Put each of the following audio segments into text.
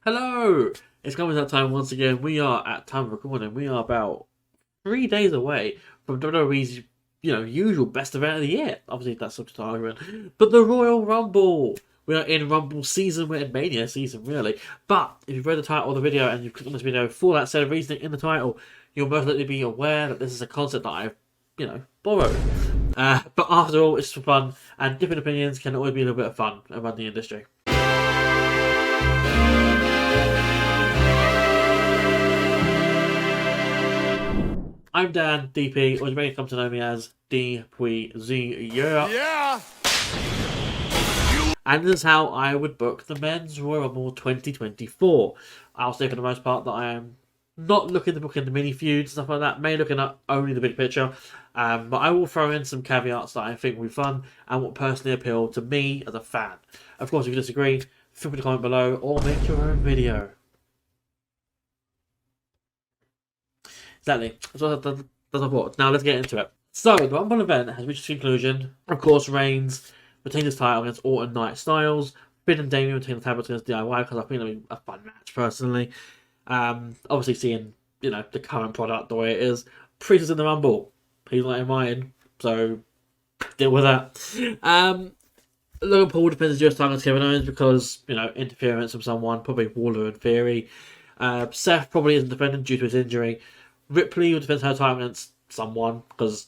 Hello! It's coming that time once again. We are at time of recording. We are about 3 days away from WWE's, usual best event of the year. Obviously, that's subject to argument. But the Royal Rumble. We are in Rumble season. We're in Mania season, really. But if you've read the title of the video and you've clicked on this video for that set of reasoning in the title, you'll most likely be aware that this is a concept that I've, borrowed. But after all, it's for fun, and different opinions can always be a little bit of fun around the industry. I'm Dan, DP, or you may come to know me as DPZ. Yeah! And this is how I would book the Men's Royal Rumble 2024. I'll say for the most part that I am not looking to book in the mini feuds, stuff like that, mainly looking at only the big picture. But I will throw in some caveats that I think will be fun and will personally appeal to me as a fan. Of course, if you disagree, feel free to comment below or make your own video. Exactly. That's what I thought. Now let's get into it. So, the Rumble event has reached its conclusion. Of course, Reigns retained his title against Orton Knight Styles. Finn and Damien retained the tablets against DIY because I think it'll be a fun match, personally. Obviously, seeing, the current product the way it is. Priest is in the Rumble. He's not in mine, so deal with that. Logan Paul defends his US title against Kevin Owens because, interference from someone, probably Waller in theory. Seth probably isn't defending due to his injury. Ripley will defend her title against someone because,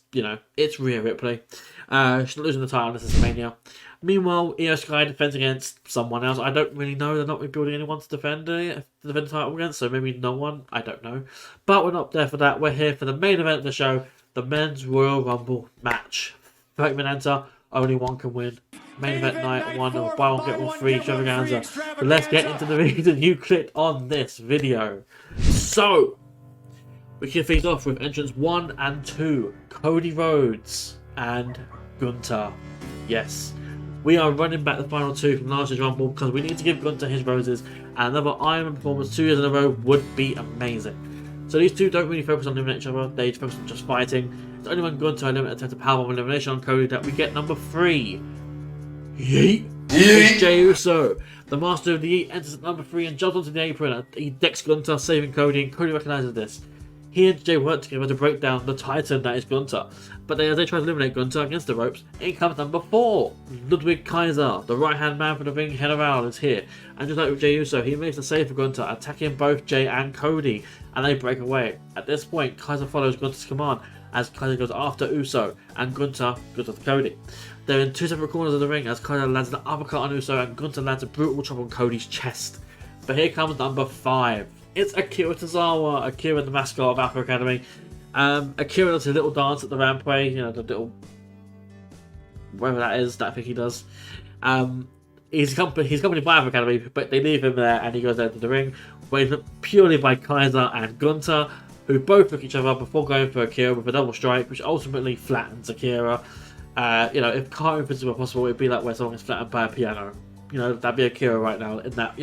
it's Rhea Ripley. She's not losing the title this is Mania. Meanwhile, Io Sky defends against someone else. I don't really know. They're not rebuilding anyone to defend the title against, so maybe no one. I don't know. But we're not there for that. We're here for the main event of the show, the Men's Royal Rumble match. 30-minute enter, only one can win. Main event night one of buy one get one free extravaganza. So let's get into the reason you clicked on this video. So, we kick things off with entrance 1 and 2, Cody Rhodes and Gunther. Yes, we are running back the final two from last year's Rumble because we need to give Gunther his roses, and another Ironman performance 2 years in a row would be amazing. So these two don't really focus on eliminating each other, they focus on just fighting. It's only when Gunther eliminates a powerbomb elimination on Cody that we get number 3. Yeet! It's Jey Uso. The master of the Yeet enters at number 3 and jumps onto the apron. He decks Gunther, saving Cody, and Cody recognises this. He and Jey work together to break down the titan that is Gunther. But then as they try to eliminate Gunther against the ropes, in comes number 4. Ludwig Kaiser, the right-hand man for the ring general, is here. And just like with Jey Uso, he makes the save for Gunther, attacking both Jey and Cody, and they break away. At this point, Kaiser follows Gunther's command as Kaiser goes after Uso, and Gunther goes after Cody. They're in two separate corners of the ring as Kaiser lands an uppercut on Uso and Gunther lands a brutal chop on Cody's chest. But here comes number 5. It's Akira Tozawa, Akira the mascot of Alpha Academy. Akira does a little dance at the rampway, the little, whatever that is, that I think he does. He's accompanied by Alpha Academy, but they leave him there and he goes out to the ring, waited purely by Kaiser and Gunther, who both look at each other before going for Akira with a double strike, which ultimately flattens Akira. If car opens were possible, it'd be like where someone is flattened by a piano. That'd be Akira right now in that,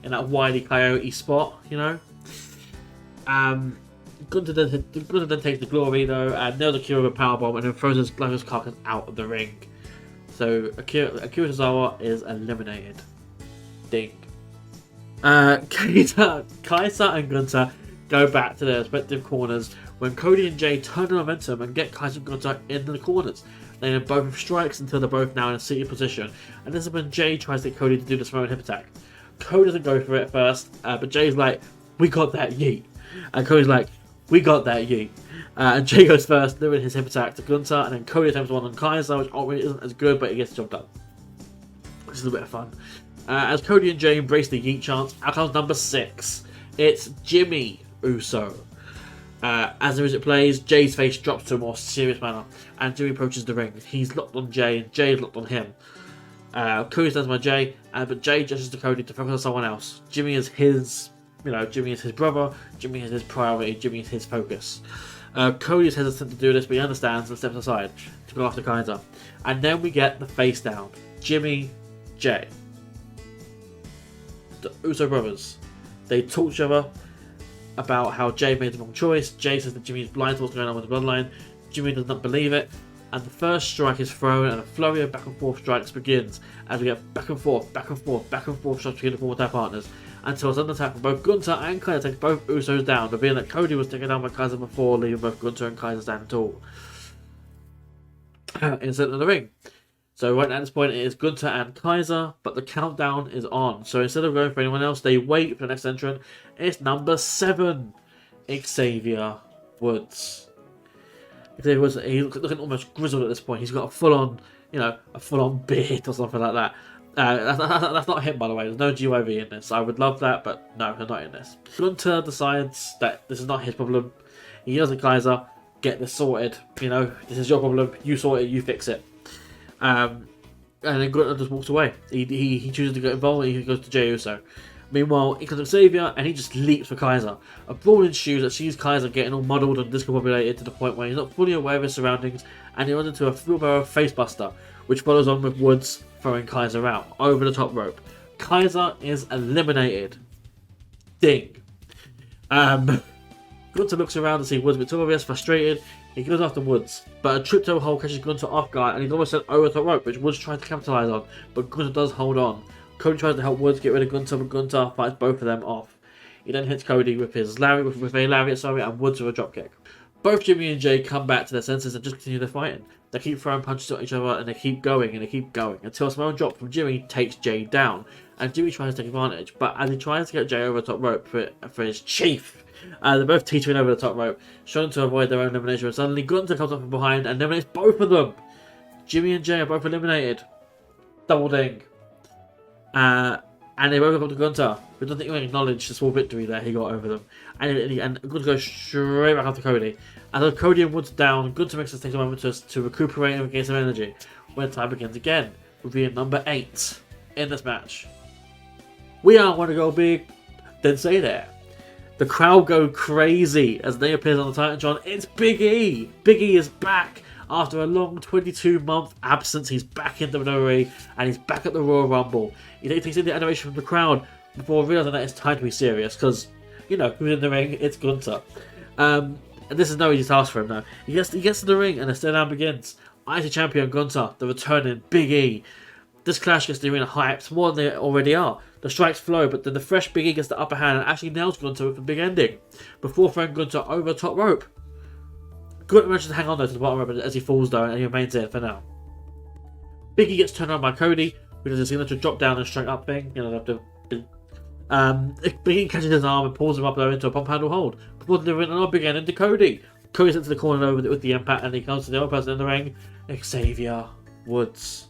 in that Wile E. Coyote spot, Gunther then takes the glory though, and nails Akira with a powerbomb, and then throws his glorious carcass out of the ring. So Akira Tozawa is eliminated. Ding. Kaiser and Gunther go back to their respective corners when Cody and Jey turn the momentum and get Kaiser and Gunther in the corners. They then both have strikes until they're both now in a seated position, and this is when Jey tries to get Cody to do the Samoan hip attack. Cody doesn't go for it first, but Jay's like, we got that yeet. And Cody's like, we got that yeet. And Jey goes first, doing his hip attack to Gunther, and then Cody attempts one on Kaiser, which ultimately isn't as good, but he gets the job done. Which is a bit of fun. As Cody and Jey embrace the yeet chants, out comes number 6. It's Jimmy Uso. As the music plays, Jay's face drops to a more serious manner, and Jimmy approaches the ring. He's locked on Jey, and Jey is locked on him. Cody stands by Jey, but Jey gestures to Cody to focus on someone else. Jimmy is his, Jimmy is his brother, Jimmy is his priority, Jimmy is his focus. Cody is hesitant to do this, but he understands and steps aside to go after Kaiser. And then we get the face down. Jimmy, Jey. The Uso brothers. They talk to each other about how Jey made the wrong choice. Jey says that Jimmy is blind to what's going on with the bloodline. Jimmy does not believe it. And the first strike is thrown and a flurry of back and forth strikes begins as we get back and forth shots between the former tag partners. until a sudden attack from both Gunther and Kaiser takes both Usos down, revealing that Cody was taken down by Kaiser before, leaving both Gunther and Kaiser standing tall in the center of the ring. So right now at this point it is Gunther and Kaiser, but the countdown is on. So instead of going for anyone else, they wait for the next entrant. It's number 7, Xavier Woods. Xavier Woods, he's looking almost grizzled at this point. He's got a full-on, a full-on beard or something like that. That's not him, by the way. There's no GYV in this. I would love that, but no, they're not in this. Gunther decides that this is not his problem. He yells at Kaiser, get this sorted. This is your problem. You sort it. You fix it. And then Gunther just walks away. He chooses to get involved and he goes to Jey Uso. Meanwhile, he comes to Xavier and he just leaps for Kaiser. A brawl ensues that sees Kaiser getting all muddled and discombobulated to the point where he's not fully aware of his surroundings, and he runs into a wheelbarrow facebuster, which follows on with Woods throwing Kaiser out over the top rope. Kaiser is eliminated. Ding. Gunther looks around to see Woods victorious, frustrated. He goes after Woods, but a trip-toe hold catches Gunther off guard and he's almost sent over the top rope, which Woods tries to capitalise on, but Gunther does hold on. Cody tries to help Woods get rid of Gunther, but Gunther fights both of them off. He then hits Cody with a lariat, and Woods with a dropkick. Both Jimmy and Jay come back to their senses and just continue their fighting. They keep throwing punches at each other and they keep going until a small drop from Jimmy takes Jay down. And Jimmy tries to take advantage, but as he tries to get Jay over the top rope for his chief, they're both teetering over the top rope, trying to avoid their own elimination. And suddenly Gunther comes up from behind and eliminates both of them. Jimmy and Jay are both eliminated. Double ding. And they both up to Gunther, who doesn't even acknowledge the small victory there he got over them. And Gunther goes straight back after Cody. As Cody and Woods down, Gunther makes us take a moment to recuperate and gain some energy. When time begins again, revealing number 8 in this match. We aren't want to go big, then say that. The crowd go crazy as they appears on the Titantron. It's Big E! Big E is back! After a long 22-month absence, he's back in WWE and he's back at the Royal Rumble. He takes in the adoration from the crowd before realising that it's time to be serious because, who's in the ring? It's Gunther. And this is no easy task for him now. He gets to the ring and the stare down begins. IC Champion Gunther, the returning Big E. This clash gets the arena hyped more than they already are. The strikes flow, but then the fresh Big E gets the upper hand and actually nails Gunther with a big ending before throwing Gunther over the top rope. Gunther manages to hang on though to the bottom rope as he falls down and he remains there for now. Big E gets turned on by Cody, who does a signature drop down and straight up thing. Big E catches his arm and pulls him up though into a pump handle hold before delivering another big end into Cody. Cody sits to the corner with the impact and he comes to the other person in the ring, Xavier Woods.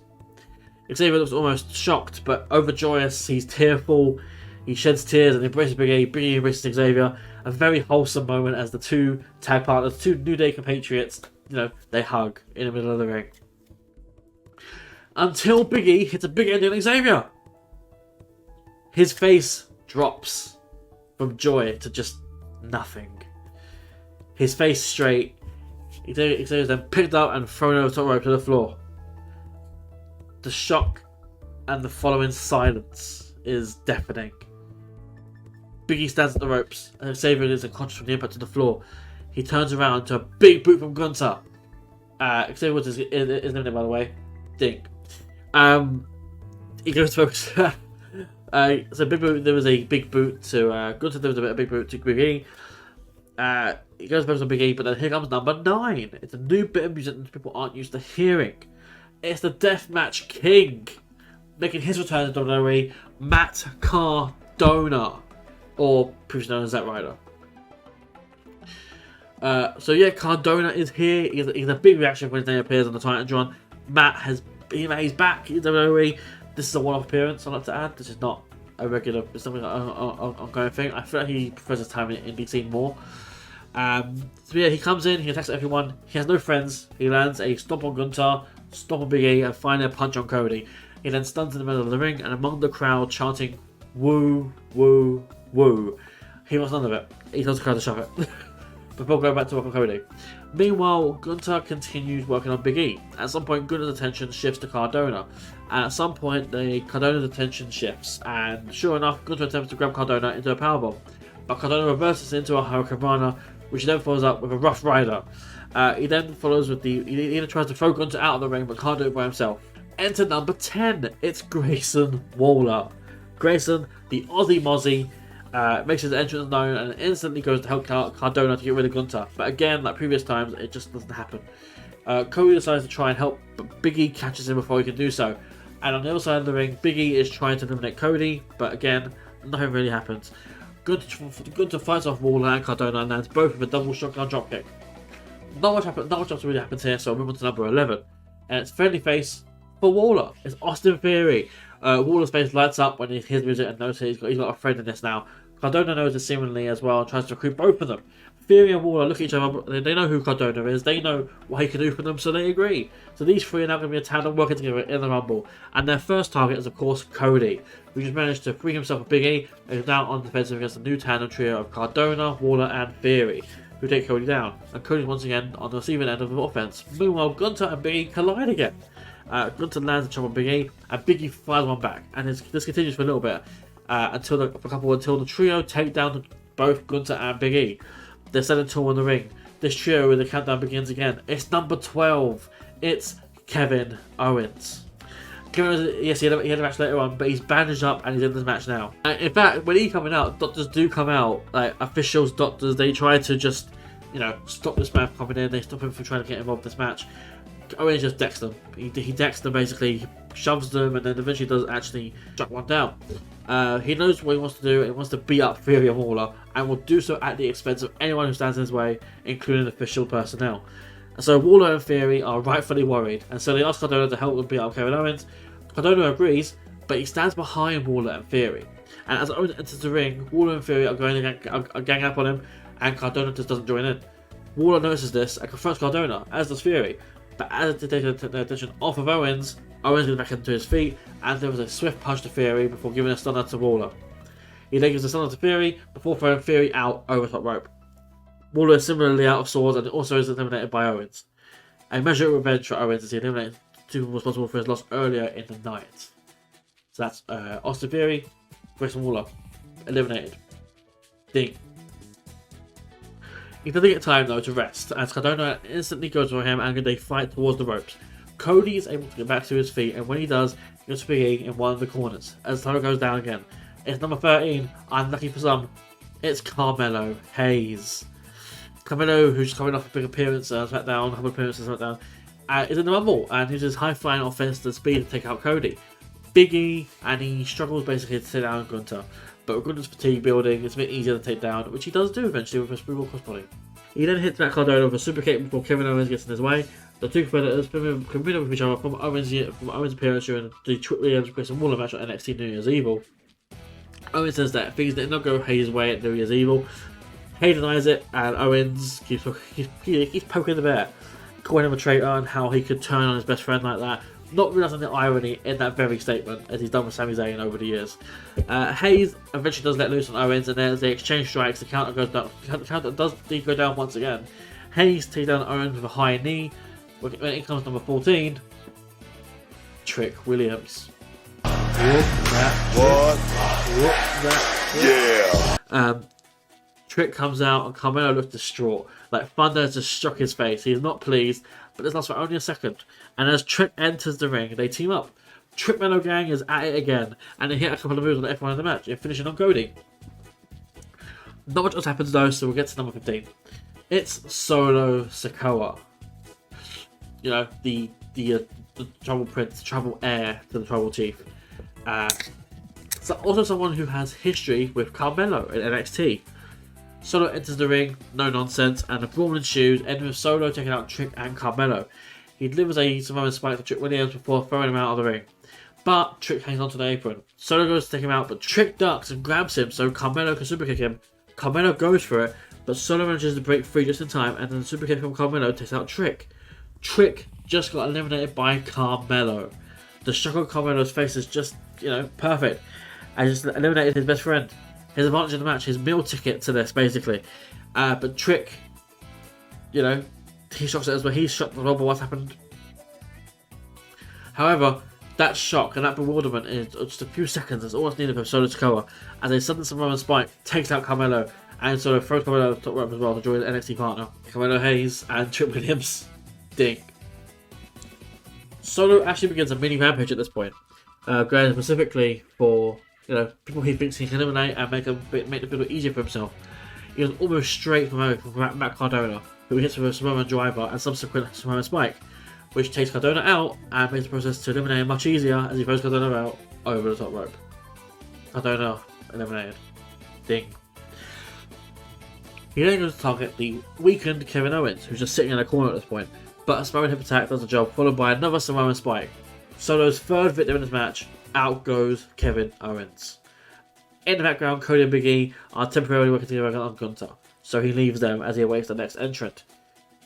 Xavier looks almost shocked but overjoyous. He's tearful. He sheds tears and embraces Big E. Big E embraces Xavier. A very wholesome moment as the two tag partners, two New Day compatriots, they hug in the middle of the ring. Until Big E hits a big ending on Xavier. His face drops from joy to just nothing. His face straight. Xavier's then picked up and thrown over the top rope to the floor. The shock and the following silence is deafening. Big E stands at the ropes and Xavier is unconscious from the impact to the floor. He turns around to a big boot from Gunther. Xavier Woods is eliminated, by the way. Ding. He goes to so big boot. There was a big boot to Gunther. There was a big boot to Big E. He goes to Big E, but then here comes number 9. It's a new bit of music that people aren't used to hearing. It's the Deathmatch King, making his return to WWE, Matt Cardona, or previously known as Zack Ryder. Cardona is here. He's a big reaction when his name appears on the Titantron. He's back in WWE. This is a one-off appearance, I'd like to add. This is not a regular, it's something like an ongoing thing. I feel like he prefers his time in indie scene more. He comes in, he attacks everyone. He has no friends. He lands a stomp on Gunther, stomp on Big E, and finally a punch on Cody. He then stuns in the middle of the ring and among the crowd chanting, "Woo, woo, woo." He wants none of it. He tells the crowd to shove it. Before going back to work on Cody. Meanwhile, Gunther continues working on Big E. At some point, Gunther's attention shifts to Cardona. And at some point, Cardona's attention shifts. And sure enough, Gunther attempts to grab Cardona into a powerbomb. But Cardona reverses into a Hurricanrana, which he then follows up with a Rough Rider. He then follows with he either tries to throw Gunther out of the ring, but can't do it by himself. Enter number 10. It's Grayson Waller. Grayson, the Aussie Mozzie, makes his entrance known and instantly goes to help Cardona to get rid of Gunter. But again, like previous times, it just doesn't happen. Cody decides to try and help, but Big E catches him before he can do so. And on the other side of the ring, Big E is trying to eliminate Cody, but again, nothing really happens. Gunter fights off Waller and Cardona and lands both with a double shotgun dropkick. Not much else really happens here, so we move on to number 11. And it's friendly face for Waller. It's Austin Theory. Waller's face lights up when he hears music and notices he's got a friend in this now. Cardona notices seemingly as well and tries to recruit both of them. Theory and Waller look at each other, they know who Cardona is, they know what he can do for them, so they agree. So these three are now going to be a tandem working together in the Rumble. And their first target is of course Cody, who just managed to free himself of Big E and is now on defensive against the new tandem trio of Cardona, Waller and Theory, who take Cody down. And Cody's once again on the receiving end of the offense. Meanwhile, Gunter and Big E collide again. Gunter lands a chop on Big E, and Big E fires one back. And this continues for a little bit until the trio take down both Gunter and Big E. They're sending two on the ring. This trio, with the countdown begins again. It's number 12. It's Kevin Owens. Kevin Owens, yes, he had a match later on, but he's bandaged up and he's in this match now. In fact, when he's coming out, doctors do come out, like officials, doctors, they try to just, stop this man from coming in. They stop him from trying to get involved in this match. Owens just decks them. He decks them basically, shoves them, and then eventually does actually shut one down. He knows what he wants to do. He wants to beat up Theory and Waller, and will do so at the expense of anyone who stands in his way, including official personnel. So Waller and Theory are rightfully worried, and so they ask Cardona to help them beat up Kevin Owens. Cardona agrees, but he stands behind Waller and Theory. And as Owens enters the ring, Waller and Theory are going to gang up on him, and Cardona just doesn't join in. Waller notices this and confronts Cardona, as does Theory. But as they take their attention off of Owens, Owens gets back into his feet, and there was a swift punch to Theory before giving a stunner to Waller. He then gives a stunner to Theory before throwing Theory out over top rope. Waller is similarly out of swords and also is eliminated by Owens. A measure of revenge for Owens as he eliminated two people responsible for his loss earlier in the night. So that's Austin Theory, Grayson Waller, eliminated. Ding. He doesn't get time though to rest, as Cardona instantly goes for him and they fight towards the ropes. Cody is able to get back to his feet, and when he does, he goes speaking in one of the corners as the title goes down again. It's number 13, unlucky for some, it's Carmelo Hayes. Carmelo, who's coming off a big appearance SmackDown, a couple of appearances SmackDown, is in the Rumble and uses high flying offense and speed to take out Cody. Big E, and he struggles basically to take down Gunter. But with Gunter's fatigue building, it's a bit easier to take down, which he does do eventually with a springboard crossbody. He then hits back Cardona with a super kick before Kevin Owens gets in his way. The two competitors compete with each other from Owens' appearance during the Trick Williams Grayson Waller match on NXT New Year's Evil. Owens says that things did not go Hayes' way at New Year's Evil. Hayes denies it, and Owens keeps poking the bear, calling him a traitor and how he could turn on his best friend like that. Not realising the irony in that very statement, as he's done with Sami Zayn over the years. Hayes eventually does let loose on Owens, and then as they exchange strikes, the counter goes down. The counter does go down once again. Hayes takes down Owens with a high knee. When in comes number 14, Trick Williams. Trick comes out, and Carmelo looks distraught. Like thunder has just struck his face. He is not pleased, but this lasts for only a second. And as Trick enters the ring, they team up. Trick Mello Gang is at it again, and they hit a couple of moves on everyone in the match, finishing on Cody. Not much else happens though, so we'll get to number 15. It's Solo Sikoa. The Trouble Prince, Trouble Heir to the Trouble Chief. So also someone who has history with Carmelo in NXT. Solo enters the ring, no nonsense, and a brawl ensues, ending with Solo taking out Trick and Carmelo. He delivers a surviving spike to Trick Williams before throwing him out of the ring. But Trick hangs onto the apron. Solo goes to take him out, but Trick ducks and grabs him so Carmelo can superkick him. Carmelo goes for it, but Solo manages to break free just in time, and then the superkick from Carmelo takes out Trick. Trick just got eliminated by Carmelo. The shock on Carmelo's face is just, perfect. And just eliminated his best friend. His advantage in the match, his meal ticket to this, basically. But Trick, he shocks it as well. He's shocked over what's happened. However, that shock and that bewilderment in just a few seconds is all that's needed for Solo Sikoa, as a sudden Samoan spike takes out Carmelo, and Solo throws Carmelo to the top rope as well to join the NXT partner. Carmelo Hayes and Trick Williams. Ding. Solo actually begins a mini rampage at this point, going specifically for people he thinks he can eliminate and make the bit easier for himself. He was almost straight from Matt Cardona, who hits with a Samoan driver and subsequent Samoan spike, which takes Cardona out and makes the process to eliminate him much easier as he throws Cardona out over the top rope. Cardona eliminated. Ding. He then goes to target the weakened Kevin Owens, who's just sitting in a corner at this point, but a Samoan hip attack does the job, followed by another Samoan spike. Solo's third victim in this match, out goes Kevin Owens. In the background, Cody and Big E are temporarily working together on Gunther, so he leaves them as he awaits the next entrant.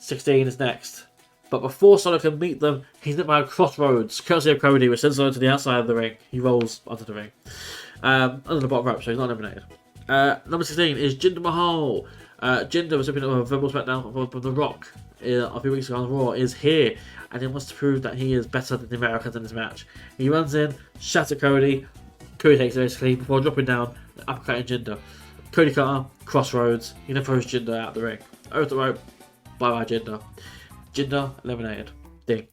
16 is next. But before Solo can meet them, he's hit by a crossroads, courtesy of Cody, which sends Solo to the outside of the ring. He rolls onto the ring. Under the bottom rope, so he's not eliminated. Number 16 is Jinder Mahal. Jinder was hoping a verbal smackdown from The Rock a few weeks ago on Raw, is here, and he wants to prove that he is better than the Americans in this match. He runs in, shouts at Cody. Cody takes it basically before dropping down, uppercutting Jinder. Cody cutter, crossroads. He then throws Jinder out the ring. Over the rope, bye Jinder. Jinder eliminated. Ding.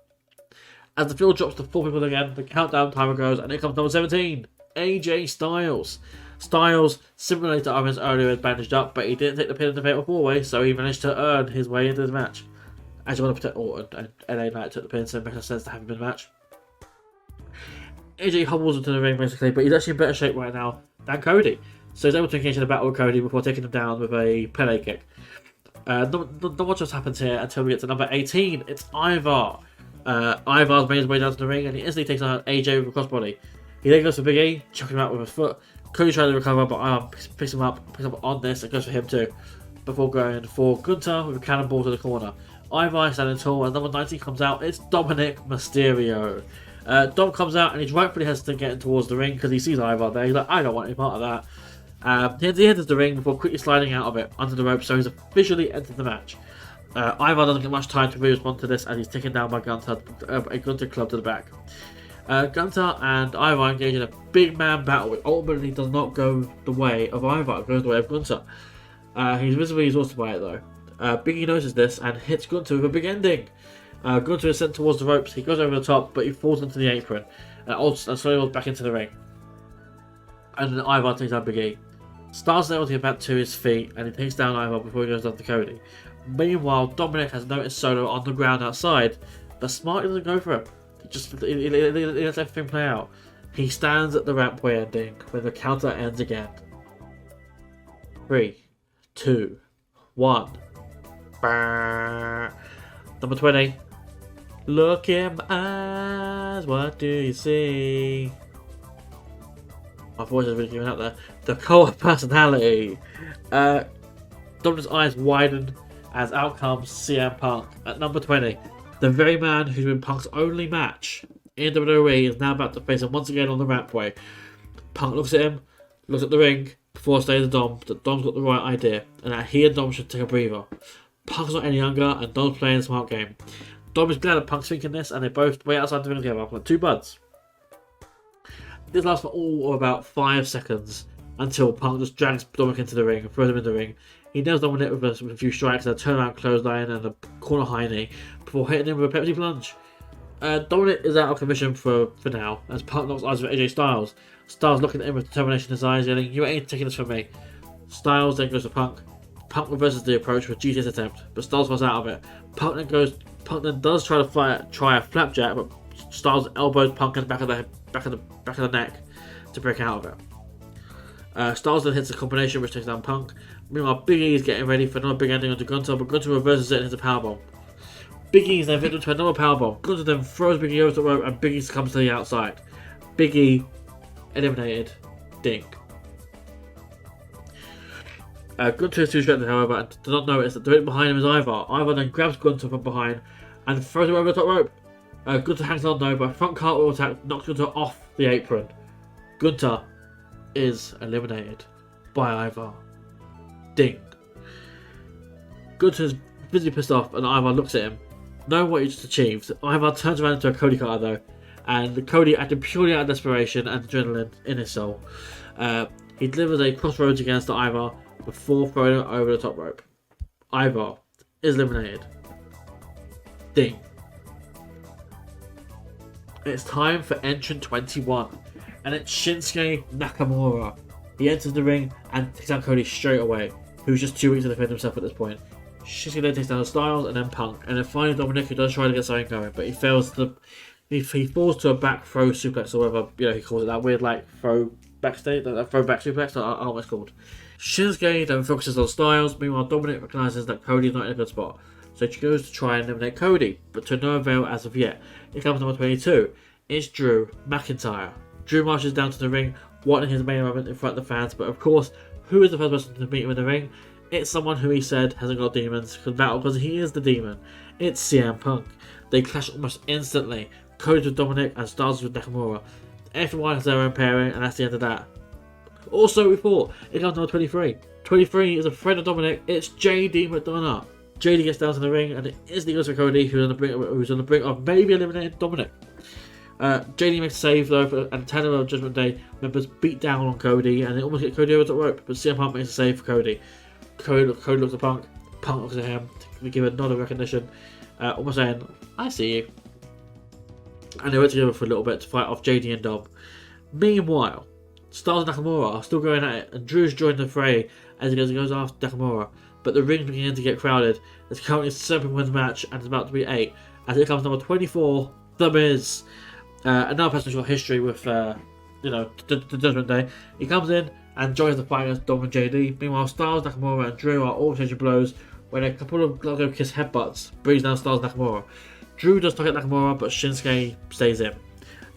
As the field drops to 4 people again, the countdown timer goes, and here comes number 17, AJ Styles. Styles, similarly to Owens earlier, is bandaged up, but he didn't take the pin in the fatal 4-way, so he managed to earn his way into the match. As you want to protect Orton, and LA Knight took the pin, so it makes sense to have him in the match. AJ hobbles into the ring basically, but he's actually in better shape right now than Cody, so he's able to engage in a battle with Cody before taking him down with a Pele kick. Not much else happens here until we get to number 18. It's Ivar. Ivar's made his way down to the ring and he instantly takes on AJ with a crossbody. He then goes for Big E, chucking him out with his foot. Cody tries to recover, but Ivar picks him up on this and goes for him too, before going for Gunther with a cannonball to the corner. Ivar standing tall, and number 19 comes out. It's Dominic Mysterio. Dom comes out and he's rightfully hesitant getting towards the ring because he sees Ivar there. He's like, I don't want any part of that. He enters the ring before quickly sliding out of it under the rope, so he's officially entered the match. Ivar doesn't get much time to respond to this as he's taken down by Gunther, a Gunther club to the back. Gunther and Ivar engage in a big man battle, which ultimately does not go the way of Ivar, it goes the way of Gunther. He's visibly exhausted by it though. Big E notices this and hits Gunther with a big ending. Gunther is sent towards the ropes, he goes over the top, but he falls into the apron and slowly rolls back into the ring. And then Ivar takes out Big E. Styles is able to get back to his feet and he takes down Ivar before he goes down to Cody. Meanwhile, Dominic has noticed Solo on the ground outside, but Smart doesn't go for him. He lets everything play out. He stands at the rampway ending when the counter ends again. 3, 2, 1. Number 20. Look in my eyes, what do you see? My voice is really giving out there. The core personality. Dominic's eyes widen as out comes CM Punk at number 20. The very man who's been Punk's only match in WWE is now about to face him once again on the rampway. Punk looks at him, looks at the ring, before saying to Dom that Dom's got the right idea and that he and Dom should take a breather. Punk's not any younger and Dom's playing a smart game. Dom is glad that Punk's thinking this and they both wait outside the ring together like two buds. This lasts for all of about 5 seconds until Punk just drags Dominic into the ring and throws him in the ring. He nails Dominic with a few strikes, a turnaround clothesline and a corner high knee before hitting him with a Pepsi plunge. Dominic is out of commission for now as Punk knocks eyes with AJ Styles. Styles looking at him with determination in his eyes, yelling, "You ain't taking this from me." Styles then goes to Punk. Punk reverses the approach with a GTS attempt, but Styles falls out of it. Punk then does try a flapjack, but Styles elbows Punk in the back of the neck to break out of it. Styles then hits a combination which takes down Punk. Meanwhile, Big E is getting ready for another big ending onto Gunther, but Gunther reverses it and hits a powerbomb. Big E is then victim to another powerbomb. Gunther then throws Big E over the rope and Big E comes to the outside. Big E eliminated. Ding. Gunther is too distracted, however, and does not notice that directly behind him is Ivar. Ivar then grabs Gunther from behind and throws him over the top rope. Gunther hangs on though, but a front cartwheel attack knocks Gunther off the apron. Gunther is eliminated by Ivar. Ding. Gunther's visibly pissed off and Ivar looks at him, knowing what he just achieved. Ivar turns around into a Cody cutter though, and Cody acting purely out of desperation and adrenaline in his soul. He delivers a crossroads against Ivar before throwing him over the top rope. Ivar is eliminated. Ding. It's time for entrant 21. and it's Shinsuke Nakamura. He enters the ring and takes out Cody straight away, who's just too weak to defend himself at this point. Shinsuke then takes down Styles and then Punk, and then finally Dominic, who does try to get something going, but he fails to. He falls to a back throw suplex or whatever, he calls it, that weird throw backstage, that throw back suplex, I don't know what it's called. Shinsuke then focuses on Styles. Meanwhile, Dominic recognises that Cody's not in a good spot, so she goes to try and eliminate Cody, but to no avail as of yet. Here comes number 22. It's Drew McIntyre. Drew marches down to the ring, wanting his main moment in front of the fans, but of course, who is the first person to meet him in the ring? It's someone who he said hasn't got demons, because he is the demon. It's CM Punk. They clash almost instantly. Cody with Dominic and Styles with Nakamura. Everyone has their own pairing, and that's the end of that. Also, we thought it comes number 23. 23 is a friend of Dominic. It's JD McDonough. JD gets down to the ring, and it instantly goes for Cody, who's on the brink of maybe eliminating Dominic. JD makes a save though, and 10 of Judgment Day members beat down on Cody, and they almost get Cody over the rope. But CM Punk makes a save for Cody. Cody looks at Punk. Punk looks at him to give a nod of recognition, almost saying, "I see you." And they went together for a little bit to fight off JD and Dom. Meanwhile, Styles and Nakamura are still going at it, and Drew's joined the fray as he goes after Nakamura. But the ring's beginning to get crowded. There's currently a 7-win match, and it's about to be 8. As here comes number 24, The Miz. Another person who's got history with, the Judgment Day. He comes in and joins the fight against Dom and JD. Meanwhile, Styles, Nakamura, and Drew are all changing blows when a couple of Gluggo Kiss headbutts brings down Styles and Nakamura. Drew does target Nakamura, but Shinsuke stays in.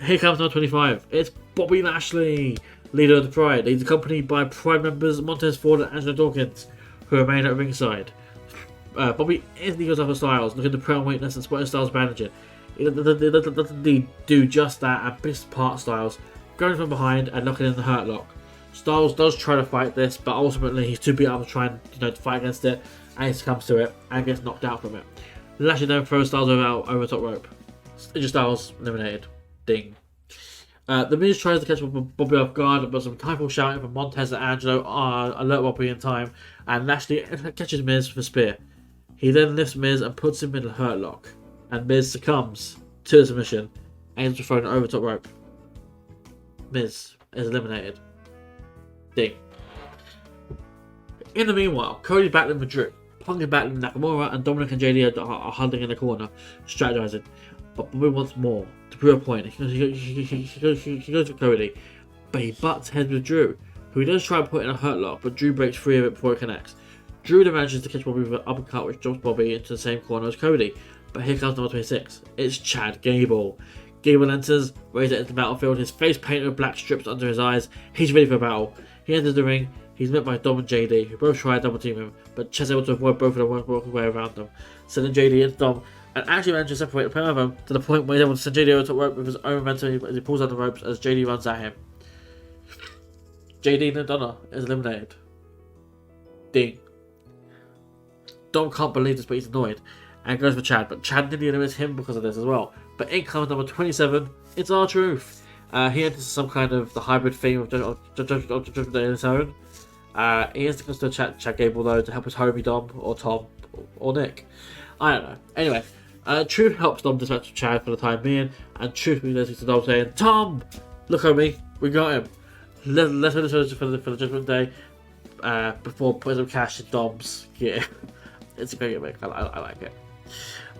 Here comes number 25. It's Bobby Lashley, leader of the Pride. He's accompanied by Pride members Montez Ford and Angela Dawkins, who remain at ringside. Bobby instantly goes after Styles, looking to prey on weakness and spotting Styles bandaging. He doesn't do just that and picks apart Styles, going from behind and locking in the hurt lock. Styles does try to fight this, but ultimately he's too beat up to try and to fight against it, and he succumbs to it and gets knocked out from it. Lashley then throws Styles over the top rope. Styles eliminated. Ding. The Miz tries to catch Bobby off guard, but some timeful shouting from Montez and Angelo alert Bobby in time, and Lashley catches Miz for a spear. He then lifts Miz and puts him in a hurt lock, and Miz succumbs to the submission and is thrown over the top rope. Miz is eliminated. Ding. In the meanwhile, Cody battling with Drew. Punk is battling Nakamura, and Dominic and JD are huddling in the corner, strategizing. But Bobby wants more, to prove a point. He goes for Cody, but he butts heads with Drew, who he does try and put in a hurt lock, but Drew breaks free of it before it connects. Drew then manages to catch Bobby with an uppercut, which drops Bobby into the same corner as Cody. But here comes number 26. It's Chad Gable. Gable enters, raises it into the battlefield, his face painted with black strips under his eyes. He's ready for a battle. He enters the ring. He's met by Dom and JD, who both try to double team him, but Chad's able to avoid both of them working way around them, sending JD into Dom, and actually manages to separate the pair of them to the point where he's able to send JD over to rope with his own momentum as he pulls out the ropes as JD runs at him. JD Madonna is eliminated. Ding. Dom can't believe this, but he's annoyed and goes for Chad, but Chad nearly eliminates him because of this as well. But in comes number 27, it's R-Truth. He enters some kind of the hybrid theme of Judgment Day in his own. He instigates to Chad Gable though to help his homie Dom or Tom or Nick. I don't know. Anyway, Truth helps Dom dispatch Chad for the time being, and Truth moves to Dom saying, "Tom, look homie, we got him. Let's finish for the Judgment Day before putting some cash in Dom's gear." It's a great gimmick. I like it.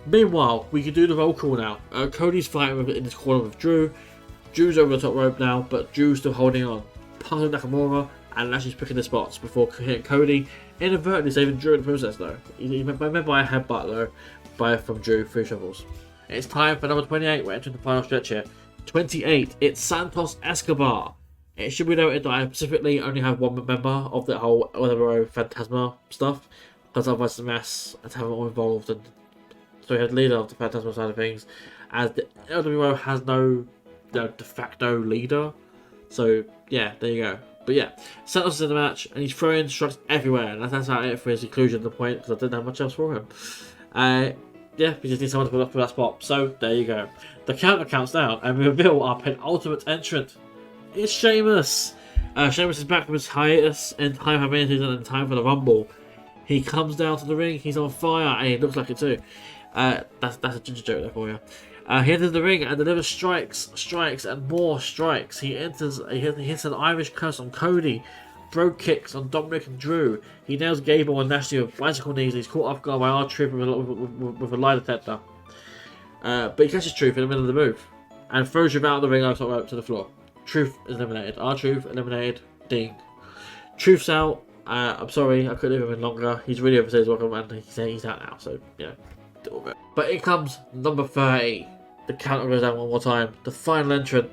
Meanwhile, we can do the roll call now. Cody's fighting in this corner with Drew. Drew's over the top rope now, but Drew's still holding on. Punk and Nakamura, and Lashley's picking the spots before hitting Cody, inadvertently saving Drew in the process though. He's met by a headbutt though, from Drew, 3 shovels. It's time for number 28, we're entering the final stretch here. 28, it's Santos Escobar. It should be noted that I specifically only have one member of the whole whatever Phantasma stuff, because otherwise it's a mess and to have it all involved, and so he had the leader of the Phantasma side of things, as the LWO has no de facto leader. So yeah, there you go. But yeah, Santos is in the match and he's throwing strikes everywhere, and that's how it for his inclusion at the point, because I didn't have much else for him. Yeah, we just need someone to put up for that spot. So there you go. The counter counts down and we reveal our penultimate entrant. It's Sheamus. Sheamus is back from his hiatus in time for minutes and in time for the Rumble. He comes down to the ring, he's on fire, and he looks like it too. That's a ginger joke there for you. He enters the ring and delivers strikes, and more strikes. He hits an Irish curse on Cody, brogue kicks on Dominic and Drew. He nails Gable and Lashley with bicycle knees. He's caught off guard by R-Truth with a lie detector. But he catches Truth in the middle of the move and throws Truth out of the ring over top rope to the floor. Truth is eliminated. R-Truth eliminated. Ding. Truth's out. I'm sorry, I couldn't leave him in longer. He's really overstayed his welcome and he's out now, so, you know, deal with it. But in comes number 30. The counter goes down one more time. The final entrant.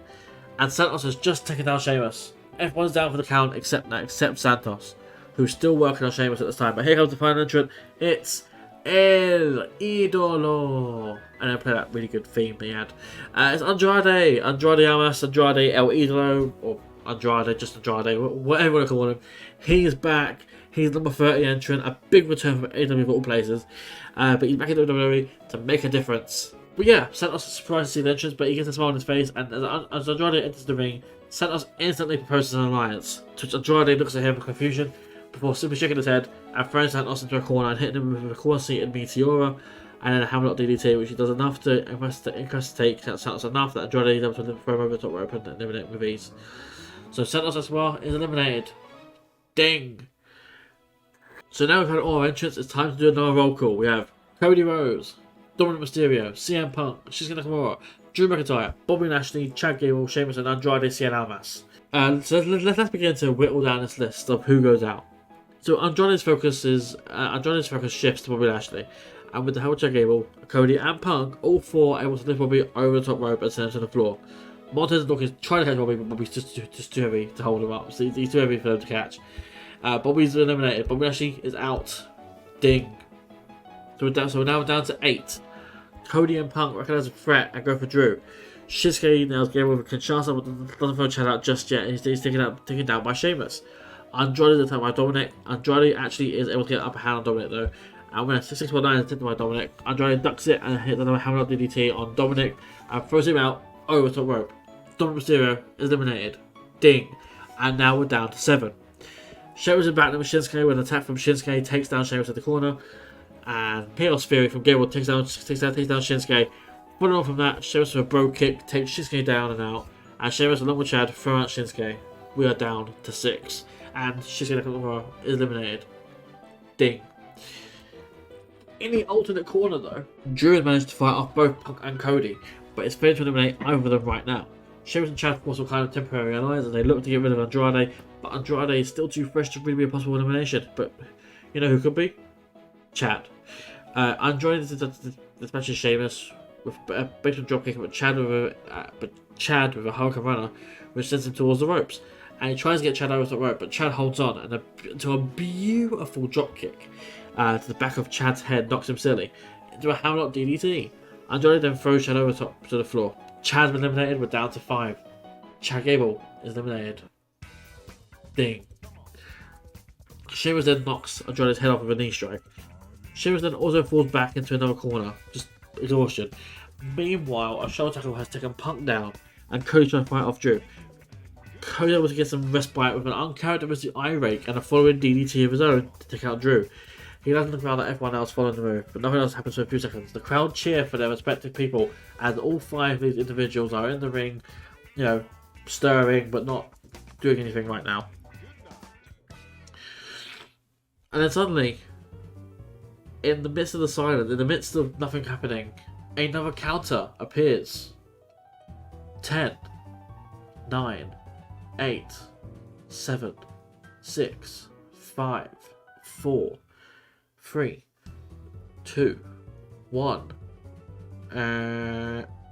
And Santos has just taken down Sheamus. Everyone's down for the count except Santos, who's still working on Sheamus at this time. But here comes the final entrant. It's El Idolo. And I play that really good theme he had. It's Andrade Almas, Andrade El Idolo, or Andrade, just Andrade, whatever you want to call him. He is back. He's number 30 entrant. A big return from AEW of all places. But he's back in WWE to make a difference. But yeah, Santos is surprised to see the entrance, but he gets a smile on his face. And as Andrade enters the ring, Santos instantly proposes an alliance. To which Andrade looks at him in confusion before simply shaking his head and throwing Santos into a corner and hitting him with a corner seat and Meteora. And then a Hammerlock DDT, which he does enough to incapacitate Santos enough that Andrade is able to throw him over the top rope and eliminate him with ease. So Santos Escobar is eliminated. Ding! So now we've had all our entrants, it's time to do another roll call. We have Cody Rhodes, Dominic Mysterio, CM Punk, Shinsuke Nakamura, Drew McIntyre, Bobby Lashley, Chad Gable, Sheamus and Andrade Cien Almas. So let's begin to whittle down this list of who goes out. So Andrade's focus shifts to Bobby Lashley. And with the help of Chad Gable, Cody and Punk, all four are able to lift Bobby over the top rope and send him to the floor. Montez and Dawkins trying to catch Bobby, but Bobby's just too heavy to hold him up. So he's too heavy for them to catch. Bobby's eliminated. Bobby Lashley is out. Ding. So we're now down to 8. Cody and Punk recognize a threat and go for Drew. Shinsuke nails Gable with a Kinshasa, but doesn't throw Chad out just yet. He's taken down by Sheamus. Andrade is attacked by Dominic. Andrade actually is able to get an upper hand on Dominic though. And when a 619 is attempted by Dominic, Andrade ducks it and hits another Hammerlock DDT on Dominic and throws him out over the top rope. Dominic Mysterio is eliminated. Ding. And now we're down to 7. Sheamus is back with Shinsuke with an attack from Shinsuke, takes down Sheamus at the corner. And Chaos Theory from Gable takes down Shinsuke. Following on from that, Sheamus with a brogue kick takes Shinsuke down and out. And Sheamus along with Chad throw out Shinsuke. We are down to 6. And Shinsuke Nakamura is eliminated. Ding. In the alternate corner though, Drew has managed to fight off both Punk and Cody, but it's failing to eliminate either of them right now. Sheamus and Chad force some kind of temporary alliance as they look to get rid of Andrade, but Andrade is still too fresh to really be a possible elimination. But you know who could be? Andrade dispatches Sheamus with a big dropkick, but Chad with a Hulk runner, which sends him towards the ropes. And he tries to get Chad over the rope, but Chad holds on and to a beautiful dropkick to the back of Chad's head, knocks him silly into a Hammerlock DDT. Andrade then throws Chad over top to the floor. Chad's been eliminated, we're down to 5. Chad Gable is eliminated. Ding. Sheamus then knocks Andrade's head off with a knee strike. Sheamus then also falls back into another corner, just exhaustion. Meanwhile, a shoulder tackle has taken Punk down, and Cody trying to fight off Drew. Cody was to get some respite with an uncharacteristic eye rake and a following DDT of his own to take out Drew. He lands in the crowd like everyone else following the move, but nothing else happens for a few seconds. The crowd cheer for their respective people as all 5 of these individuals are in the ring, you know, stirring but not doing anything right now. And then suddenly, in the midst of the silence, in the midst of nothing happening, another counter appears. 10, 9, 8, 7, 6, 5, 4, 3, 2, 1.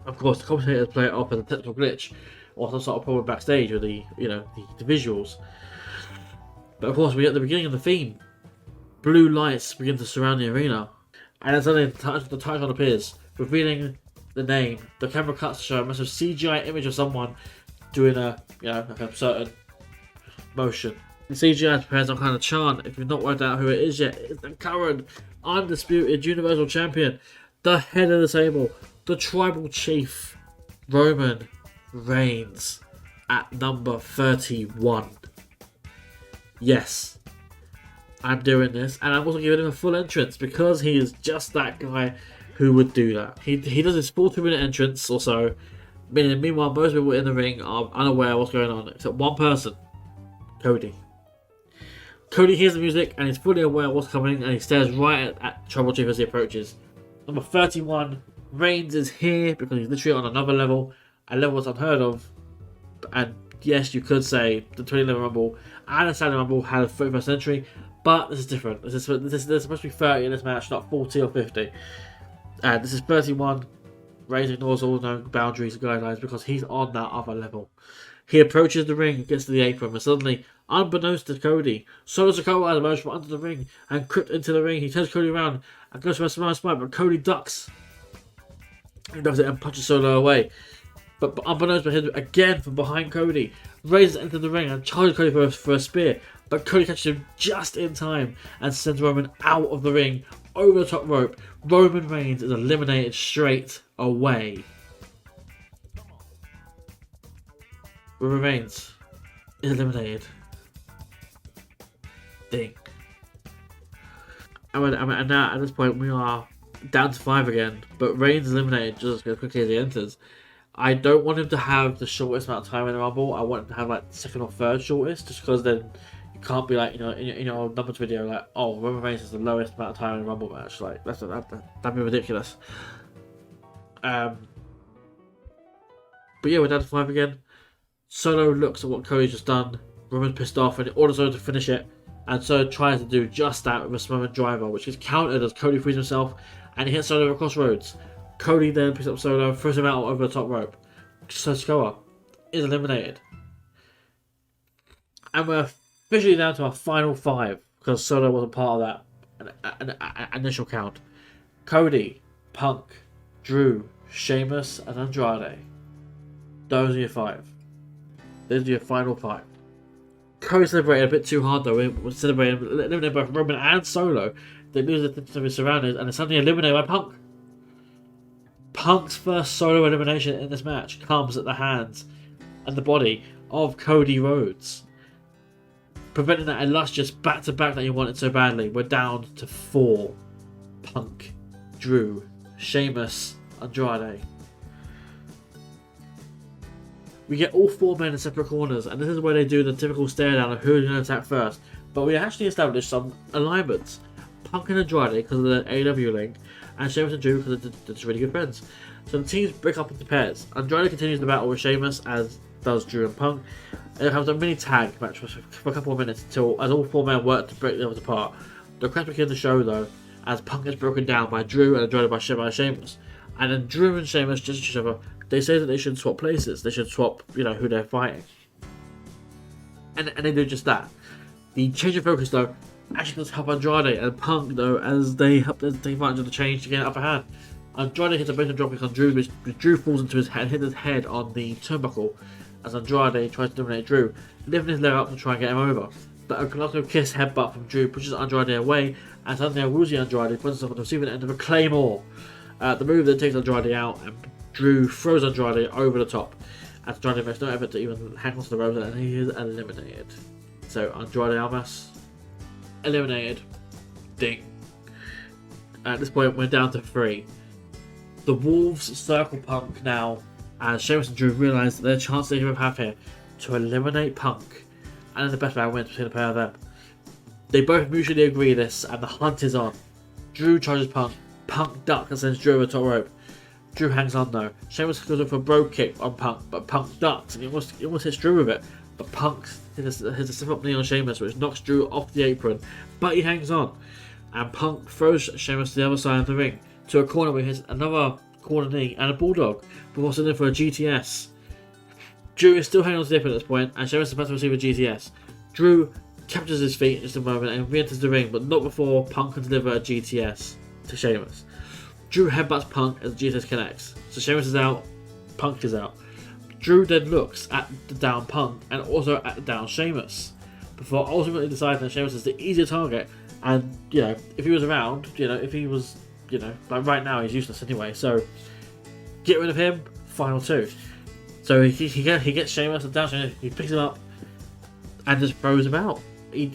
Of course, the commentators play it off as a technical glitch or some sort of problem backstage with the visuals. But of course, we at the beginning of the theme. Blue lights begin to surround the arena, and then suddenly the title appears, revealing the name. The camera cuts to show a massive CGI image of someone doing a certain motion. The CGI prepares some kind of chant. If you've not worked out who it is yet, it's the current undisputed Universal Champion, the head of the table, the Tribal Chief, Roman Reigns, at number 31. Yes. I'm doing this, and I'm also giving him a full entrance because he is just that guy who would do that. He does his full 2-minute entrance or so. Meanwhile, most people in the ring are unaware of what's going on, except one person, Cody. Cody hears the music and he's fully aware of what's coming, and he stares right at Tribal Chief as he approaches. Number 31, Reigns is here because he's literally on another level, a level that's unheard of. And yes, you could say the 2011 Rumble and the Saudi Rumble had a 31st entry, but this is different. There's supposed to be 30 in this match, not 40 or 50. And this is 31. Reigns ignores all known boundaries and guidelines because he's on that other level. He approaches the ring, gets to the apron, and suddenly, unbeknownst to Cody, Solo Sikoa has emerged from under the ring and crept into the ring. He turns Cody around and goes for a Samoan spike, but Cody ducks. He does it and punches Solo away. But unbeknownst to him, again from behind Cody, Reigns enters the ring and charges Cody for a spear, but Cody catches him just in time and sends Roman out of the ring over the top rope. Roman Reigns is eliminated straight away. Roman Reigns is eliminated. Ding. And now at this point we are down to 5 again, but Reigns is eliminated just as quickly as he enters. I don't want him to have the shortest amount of time in the Rumble. I want him to have like second or third shortest, just because then you can't be like, you know, in your numbers video, like, oh, Roman Reigns has the lowest amount of time in a Rumble match. Like, that'd be ridiculous. But yeah, we're down to 5 again. Solo looks at what Cody's just done. Roman's pissed off and orders Solo to finish it. And Solo tries to do just that with a Samoan driver, which is countered as Cody frees himself and he hits Solo across Rhodes. Cody then picks up Solo, throws him out over the top rope. Sikoa is eliminated. And we're officially down to our final 5, because Solo wasn't part of that initial count. Cody, Punk, Drew, Sheamus, and Andrade. Those are your 5. Those are your final 5. Cody celebrated a bit too hard though. We're celebrating, eliminating both Roman and Solo. They lose the attention of his surroundings and are suddenly eliminated by Punk. Punk's first solo elimination in this match comes at the hands and the body of Cody Rhodes, preventing that illustrious back-to-back that he wanted so badly. We're down to 4. Punk, Drew, Sheamus, Andrade. We get all 4 men in separate corners, and this is where they do the typical stare down of who's going to attack first. But we actually established some alignments. Punk and Andrade because of the AEW link, and Sheamus and Drew because they're just really good friends. So the teams break up into pairs. Andrade continues the battle with Sheamus, as does Drew and Punk. And it becomes a mini tag match for a couple of minutes until as all 4 men work to break the others apart. The crowd begins the show though, as Punk is broken down by Drew and Andrade by Sheamus. And then Drew and Sheamus just each other. They say that they should swap places. They should swap, you know, who they're fighting. And they do just that. The change of focus though actually does help Andrade and Punk though, as they help them take advantage of the change to get an upper hand. Andrade hits a basic dropkick on Drew, which Drew falls into his head, hits his head on the turnbuckle as Andrade tries to dominate Drew, lifting his leg up to try and get him over. But a Galactic Kiss headbutt from Drew pushes Andrade away, and suddenly a woozy Andrade finds himself on the receiving end of a Claymore. The move then takes Andrade out, and Drew throws Andrade over the top. Andrade makes no effort to even hang onto the ropes, and he is eliminated. So Andrade Almas eliminated. Ding. At this point, we're down to 3. The Wolves circle Punk now, as Sheamus and Drew realise that their chance they have here to eliminate Punk, and then the best man wins between the pair of them. They both mutually agree this, and the hunt is on. Drew charges Punk. Punk ducks and sends Drew over the top rope. Drew hangs on though. Sheamus goes in for a bro kick on Punk, but Punk ducks and he almost hits Drew with it. But Punk hits a step up knee on Sheamus, which knocks Drew off the apron, but he hangs on. And Punk throws Sheamus to the other side of the ring to a corner where he hits another corner knee and a bulldog before sending for a GTS. Drew is still hanging on to the apron at this point, and Sheamus is about to receive a GTS. Drew captures his feet in just a moment and re-enters the ring, but not before Punk can deliver a GTS to Sheamus. Drew headbutts Punk as the GTS connects. So Sheamus is out, Punk is out. Drew then looks at the down Punk and also at the down Sheamus before ultimately deciding that Sheamus is the easier target. And, you know, if he was around, you know, if he was, you know, like right now he's useless anyway. So get rid of him, final 2. So he gets Sheamus and down Sheamus, he picks him up and just throws him out. He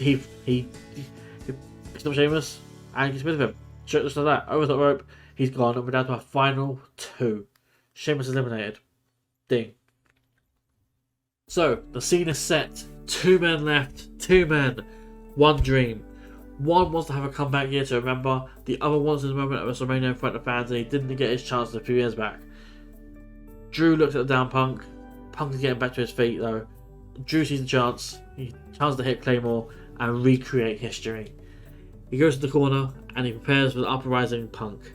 picks up Sheamus and gets rid of him. Just like that, over the rope, He's gone, and we're down to our final 2. Sheamus eliminated. Ding. So, the scene is set. 2 men left. 2 men. 1 dream. One wants to have a comeback here to remember. The other wants his moment at WrestleMania in front of fans, and he didn't get his chance a few years back. Drew looks at the down Punk. Punk is getting back to his feet though. Drew sees the chance. He tries to hit Claymore and recreate history. He goes to the corner and he prepares for the uprising Punk.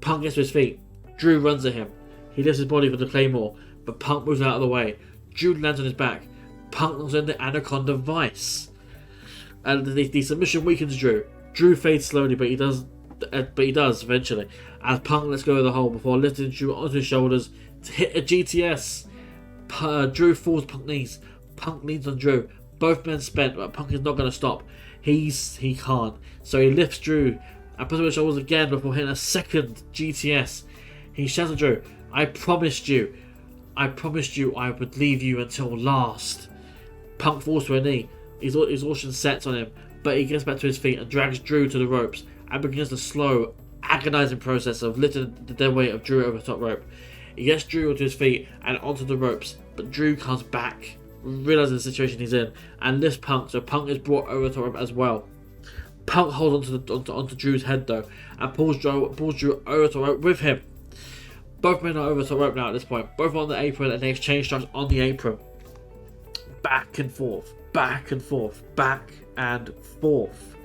Punk gets to his feet. Drew runs at him. He lifts his body for the Claymore, but Punk moves out of the way. Drew lands on his back. Punk lands in the Anaconda Vice. And the submission weakens Drew. Drew fades slowly, but he does eventually. As Punk lets go of the hole before lifting Drew onto his shoulders to hit a GTS. Drew falls Punk knees. Punk leans on Drew. Both men spent, but Punk is not going to stop. He can't. So he lifts Drew and puts him on his shoulders again before hitting a second GTS. He shouts at Drew, I promised you I would leave you until last. Punk falls to a knee. His exhaustion sets on him, but he gets back to his feet and drags Drew to the ropes and begins the slow, agonizing process of lifting the dead weight of Drew over the top rope. He gets Drew onto his feet and onto the ropes, but Drew comes back, realizing the situation he's in, and lifts Punk, so Punk is brought over the top rope as well. Punk holds onto Drew's head though, and pulls Drew over the top rope with him. Both men are over the top rope now at this point, both on the apron, and they exchange strikes on the apron. Back and forth, back and forth, back and forth.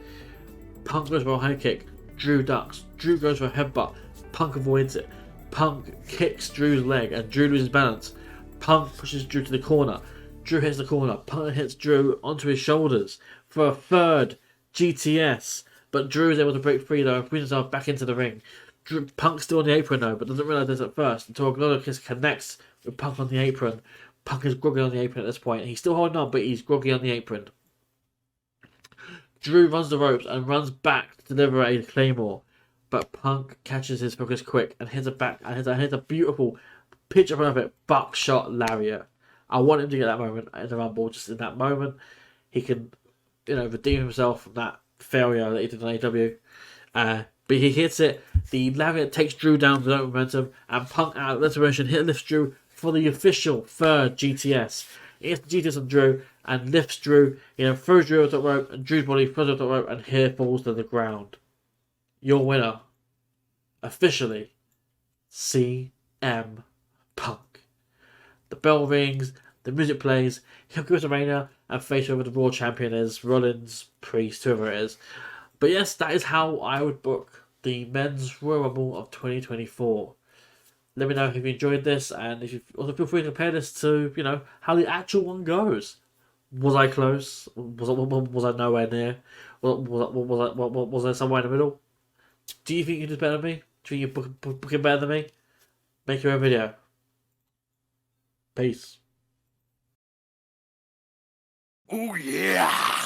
Punk goes for a high kick, Drew ducks, Drew goes for a headbutt, Punk avoids it. Punk kicks Drew's leg and Drew loses balance. Punk pushes Drew to the corner. Drew hits the corner. Punk hits Drew onto his shoulders for a third GTS. But Drew is able to break free though and push himself back into the ring. Punk's still on the apron though, but doesn't realise this at first until a kiss connects with Punk on the apron. Punk is groggy on the apron at this point. He's still holding on, but he's groggy on the apron. Drew runs the ropes and runs back to deliver a Claymore. But Punk catches his focus quick and hits a beautiful picture perfect buckshot lariat. I want him to get that moment in the Rumble. Just in that moment, he can, redeem himself from that failure that he did on AEW. But he hits it. The lariat takes Drew down without momentum, and Punk out of desperation lifts Drew for the official third GTS. He hits the GTS on Drew and lifts Drew. Throws Drew over the top rope, and Drew's body throws over the top rope, and here falls to the ground. Your winner, officially, CM Punk. The bell rings, the music plays, he'll go to WrestleMania and face whoever the Raw champion is, Rollins, Priest, whoever it is. But yes, that is how I would book the Men's Royal Rumble of 2024. Let me know if you enjoyed this, and if you also feel free to compare this to, how the actual one goes. Was I close? Was I nowhere near? Was I somewhere in the middle? Do you think you did better than me? Do you think you're booking better than me? Make your own video. Peace. Oh yeah!